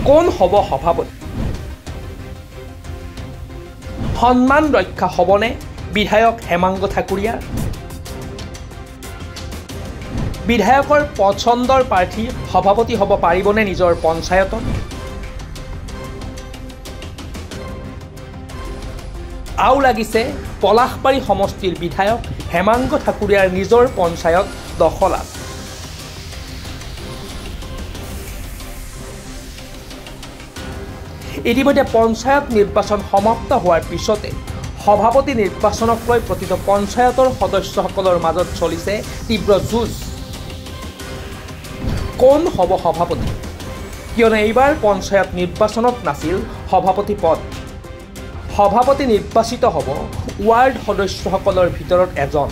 কোন হব সভাপতি? সন্মান ৰক্ষা হবনে বিধায়ক হেমাংগ ঠাকুৰীয়াৰ? বিধায়কৰ পচন্দৰ প্ৰাৰ্থী সভাপতি হ'ব পাৰিবনে নিজৰ পঞ্চায়তত? আও লাগিছে পলাশবাৰী সমষ্টিৰ বিধায়ক হেমাংগ ঠাকুৰীয়াৰ নিজৰ পঞ্চায়ত দখলাত। ইতিমধ্যে পঞ্চায়ত নিৰ্বাচন সমাপ্ত হোৱাৰ পিছতে সভাপতি নিৰ্বাচনক লৈ প্ৰতিটো পঞ্চায়তৰ সদস্যসকলৰ মাজত চলিছে তীব্ৰ যুঁজ। কোন হ'ব সভাপতি? কিয়নো এইবাৰ পঞ্চায়ত নিৰ্বাচনত নাছিল সভাপতি পদ। সভাপতি নিৰ্বাচিত হ'ব ৱাৰ্ড সদস্যসকলৰ ভিতৰত এজন।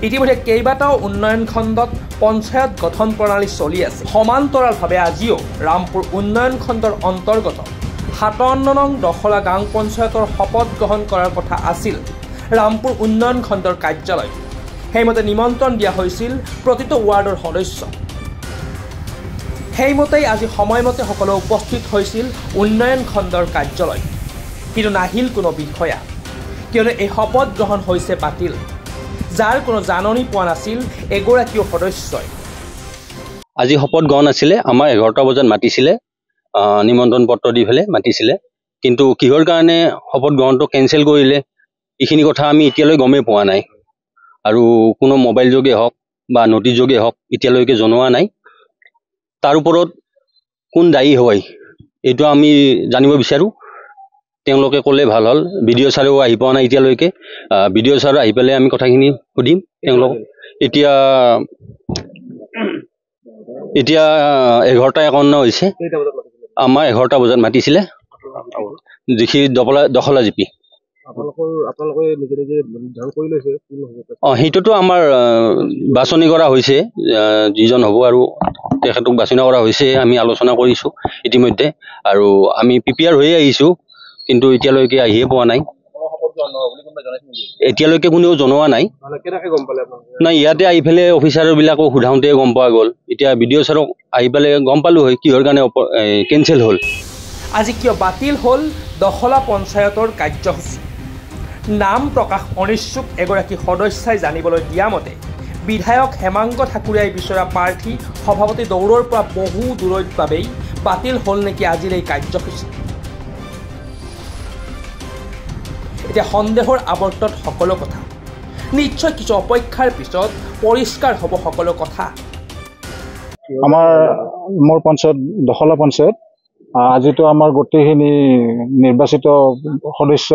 ইতিমধ্যে কেইবাটাও উন্নয়ন খণ্ডত পঞ্চায়ত গঠন প্ৰণালী চলি আছে। সমান্তৰালভাৱে আজিও ৰামপুৰ উন্নয়ন খণ্ডৰ অন্তৰ্গত 57 নং দখলা গাঁও পঞ্চায়তৰ শপত গ্ৰহণ কৰাৰ কথা আছিল ৰামপুৰ উন্নয়ন খণ্ডৰ কাৰ্যালয়। সেইমতে নিমন্ত্ৰণ দিয়া হৈছিল প্ৰতিটো ৱাৰ্ডৰ সদস্য। সেইমতেই আজি সময়মতে সকলো উপস্থিত হৈছিল উন্নয়ন খণ্ডৰ কাৰ্যালয়, কিন্তু নাহিল কোনো বিষয়া। কিয়নো এই শপত গ্ৰহণ হৈছে বাতিল, যাৰ কোনো জাননী পোৱা নাছিল এগৰাকীও সদস্যই। আজি শপত গ্ৰহণ আছিলে, আমাৰ 11টা বজাত মাতিছিলে, নিমন্ত্ৰণ পত্ৰ দি পেলাই মাতিছিলে, কিন্তু কিহৰ কাৰণে শপত গ্ৰহণটো কেঞ্চেল কৰিলে এইখিনি কথা আমি এতিয়ালৈ গমেই পোৱা নাই। আৰু কোনো মোবাইল যোগে হওক বা নটিচ যোগে হওক এতিয়ালৈকে জনোৱা নাই। তাৰ ওপৰত কোন দায়ী হয় এইটো আমি জানিব বিচাৰোঁ। তেওঁলোকে ক'লে ভাল হ'ল। BDO ছাৰেও আহি পোৱা নাই এতিয়ালৈকে। BDO ছাৰ আহি পেলাই আমি কথাখিনি সুধিম তেওঁলোকক। এতিয়া 11:51 হৈছে। আমাৰ 11টা বজাত মাতিছিলে দেখি দখলা জিপি। সেইটোতো আমাৰ বাছনি কৰা হৈছে, যিজন হ'ব আৰু তেখেতক বাছনি কৰা হৈছে। আমি আলোচনা কৰিছোঁ ইতিমধ্যে, আৰু আমি প্ৰিপেয়াৰ হৈ আহিছোঁ, কিন্তু এতিয়ালৈকে আহিয়ে পোৱা নাই। এতিয়ালৈকে কোনেও জনোৱা নাই। নাই, ইয়াতে আহি পেলাই অফিচাৰবিলাকক সোধাওঁতে গম পোৱা গ'ল। এতিয়া BDO ছাৰক আহি পেলাই গম পালোঁ হয় কিহৰ কাৰণে কেঞ্চেল হ'ল। আজি কিয় বাতিল হ'ল দখলা পঞ্চায়তৰ কাৰ্যসূচী? নাম প্ৰকাশ অনিচ্ছুক এগৰাকী সদস্যই জানিবলৈ দিয়া মতে বিধায়ক হেমাংগ ঠাকুৰীয়াই বিচৰা প্ৰাৰ্থী সভাপতি দৌৰৰ পৰা বহু দূৰৈত বাবেই বাতিল হ'ল নেকি আজিৰ এই কাৰ্যসূচী। এতিয়া সন্দেহৰ আৱৰ্তত সকলো কথা। নিশ্চয় কিছু অপেক্ষাৰ পিছত পৰিষ্কাৰ হ'ব সকলো কথা। মোৰ পঞ্চায়ত দখলা পঞ্চায়ত আজিতো আমাৰ গোটেইখিনি নিৰ্বাচিত সদস্য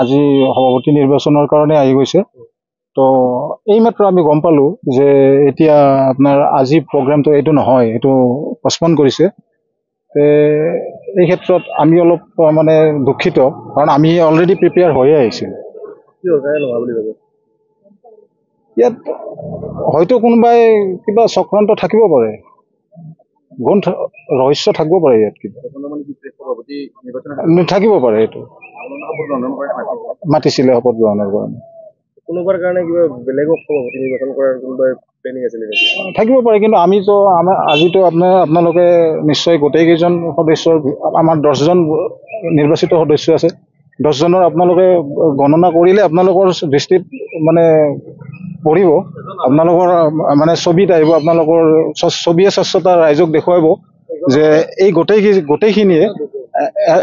আজি সভাপতি নিৰ্বাচনৰ কাৰণে আহি গৈছে। তো এইমাত্ৰ আমি গম পালোঁ যে এতিয়া আপোনাৰ আজি প্ৰগ্ৰামটো এইটো নহয়, এইটো পষ্টপন কৰিছে। এই ক্ষেত্ৰত আমি অলপ মানে দুখিত, কাৰণ আমি অলৰেডি প্ৰিপেয়াৰ হৈয়ে আহিছোঁ। ইয়াত হয়তো কোনোবাই কিবা চক্ৰান্ত থাকিব পাৰে, গুণ ৰহস্য থাকিব পাৰে, ইয়াত কিবা থাকিব পাৰে। এইটো মাতিছিলে শপত গ্ৰহণৰ কাৰণে। কোনোবাৰ কাৰণে কিবা বেলেগক সভাপতি নিৰ্বাচন কৰাৰ কোনোবা প্লেনিং আছিল নেকি? থাকিব পাৰে, কিন্তু আমিতো আজিতো আপোনালোকে নিশ্চয় গোটেইকেইজন সদস্যৰ, আমাৰ 10জন নিৰ্বাচিত সদস্য আছে। 10জনৰ আপোনালোকে গণনা কৰিলে আপোনালোকৰ দৃষ্টিত মানে পঢ়িব, আপোনালোকৰ মানে ছবিত আহিব, আপোনালোকৰ ছবিয়ে স্বচ্ছতা ৰাইজক দেখুৱাব যে এই গোটেইখিনিয়ে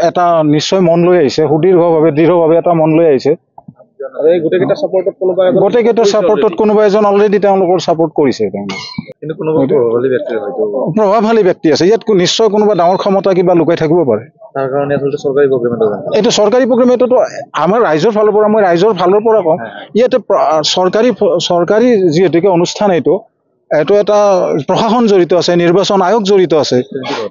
এটা নিশ্চয় মন লৈ আহিছে, সুদীৰ্ঘভাৱে দৃঢ়ভাৱে এটা মন লৈ আহিছে। গোটেইকেইটা ছাপোৰ্টত কোনোবা এজন অলৰেডি তেওঁলোকৰ ছাপোৰ্ট কৰিছে। প্ৰভাৱশালী ব্যক্তি আছে ইয়াত, নিশ্চয় কোনোবা ডাঙৰ ক্ষমতা কিবা লুকাই থাকিব পাৰে। এইটো চৰকাৰী প্ৰগ্ৰেম, এইটোতো আমাৰ ৰাইজৰ ফালৰ পৰা, মই ৰাইজৰ ফালৰ পৰা কওঁ, ইয়াতে চৰকাৰী যিহেতুকে অনুষ্ঠান, এইটো এটা প্ৰশাসন জড়িত আছে, নিৰ্বাচন আয়োগ জড়িত আছে।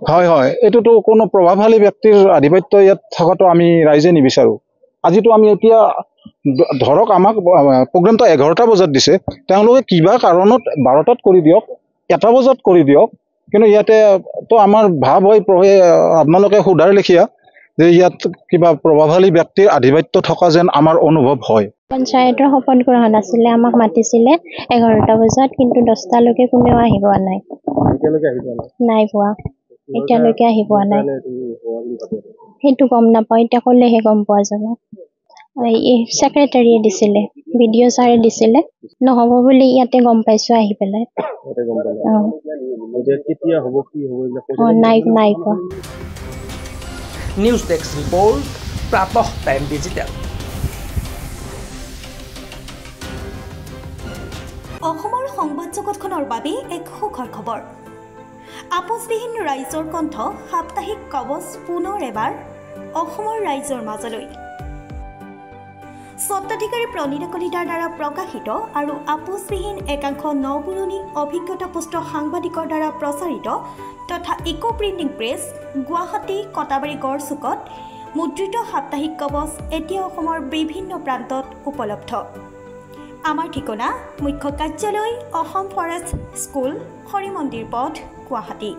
হয়, এইটোতো কোনো প্ৰভাৱশালী ব্যক্তিৰ আধিপত্য ইয়াত থকাটো আমি ৰাইজে নিবিচাৰোঁ। আজিতো আমি এতিয়া ধৰক আমাক প্ৰগ্ৰেমটো 11টা বজাত দিছে, তেওঁলোকে কিবা কাৰণত 12টাত কৰি দিয়ক, 1টা বজাত কৰি দিয়ক, কিন্তু ইয়াতে তো আমাৰ ভাৱ হয় আপোনালোকে সোধাৰ লেখীয়া যে ইয়াত কিবা প্ৰভাৱশালী ব্যক্তিৰ আধিপত্য থকা যেন আমাৰ অনুভৱ হয়। পঞ্চায়তৰ শপত গ্ৰহণ আছিলে, আমাক মাতিছিলে 11টা বজাত, কিন্তু 10টালৈকে কোনেও আহি পোৱা নাই। এতিয়ালৈকে আহি পোৱা নাই। নাই পোৱা, এতিয়ালৈকে আহি পোৱা নাই। সেইটো গম নাপাওঁ, এতিয়া ক'লেহে গম পোৱা যাব। এই ছেক্ৰেটাৰীয়ে দিছিলে, BDO ছাৰে দিছিলে, নহ'ব বুলি ইয়াতে গম পাইছোঁ আহি পেলাই। ইয়াতে গম পালে। এতিয়া কেতিয়া হ'ব, কি হ'ব এইবিলাক নাই পোৱা। নিউজ ডেস্ক ৰিপৰ্ট, প্ৰাতঃ টাইম ডিজিটেল। অসমৰ সংবাদ জগতখনৰ বাবে এক সুখৰ খবৰ। আপোচবিহীন ৰাইজৰ কণ্ঠ সাপ্তাহিক কবচ পুনৰ এবাৰ অসমৰ ৰাইজৰ মাজলৈ। স্বত্বাধিকাৰী প্ৰণীতা কলিতাৰ দ্বাৰা প্ৰকাশিত আৰু আপোচবিহীন একাংশ নপুৰণি অভিজ্ঞতাপুষ্ট সাংবাদিকৰ দ্বাৰা প্ৰচাৰিত তথা eco printing press Guwahati Katabari গড়চুকত মুদ্ৰিত সাপ্তাহিক কবচ এতিয়া অসমৰ বিভিন্ন প্ৰান্তত উপলব্ধ। আমাৰ ঠিকনা মুখ্য কাৰ্যালয় অসম ফৰেষ্ট স্কুল, হৰি মন্দিৰ পথ, গুৱাহাটী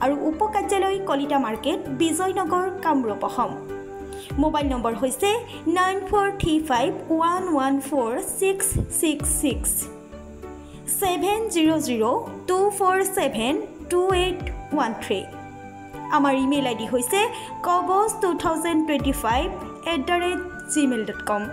আৰু উপ কাৰ্যালয় Kalita market, Bijoynagar, Kamrup, Assam. Mobile number হৈছে 9435114666 7002472813। আমাৰ ইমেইল ID হৈছে kobos2025@gmail.com।